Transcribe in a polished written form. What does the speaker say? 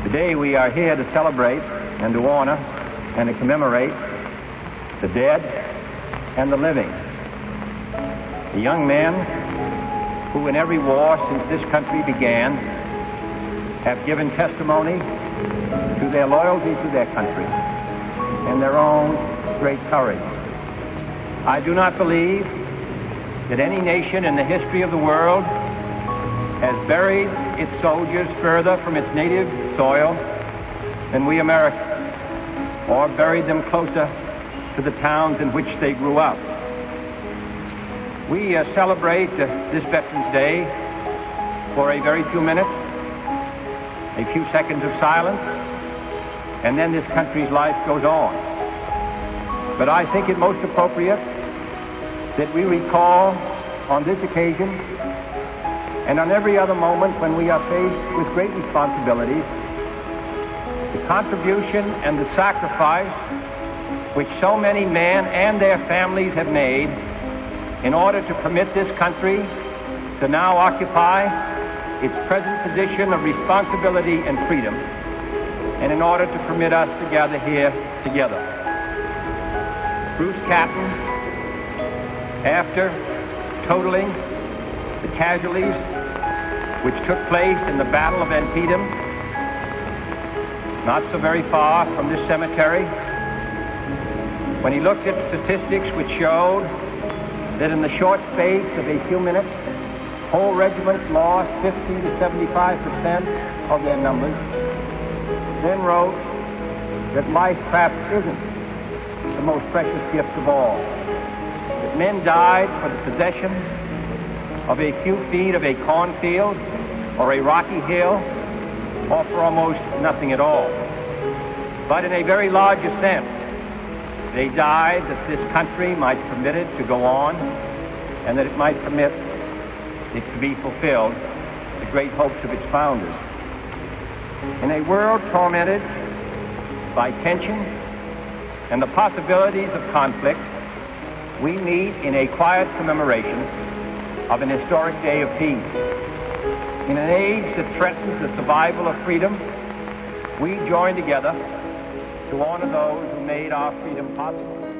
Today we are here to celebrate and to honor and to commemorate the dead and the living. The young men who in every war since this country began have given testimony to their loyalty to their country and their own great courage. I do not believe that any nation in the history of the world has buried its soldiers further from its native soil than we Americans, or buried them closer to the towns in which they grew up. We celebrate this Veterans Day for a very few minutes, a few seconds of silence, and then this country's life goes on. But I think it most appropriate that we recall on this occasion and on every other moment when we are faced with great responsibilities, the contribution and the sacrifice which so many men and their families have made in order to permit this country to now occupy its present position of responsibility and freedom, and in order to permit us to gather here together. Bruce Catton, after totaling the casualties which took place in the Battle of Antietam, not so very far from this cemetery, when he looked at statistics which showed that in the short space of a few minutes, whole regiments lost 50 to 75% of their numbers, then wrote that life perhaps isn't the most precious gift of all. That men died for the possession of a few feet of a cornfield or a rocky hill, or for almost nothing at all. But in a very larger sense, they died that this country might permit it to go on, and that it might permit it to be fulfilled, the great hopes of its founders. In a world tormented by tension and the possibilities of conflict, we meet in a quiet commemoration of an historic day of peace. In an age that threatens the survival of freedom, we join together to honor those who made our freedom possible.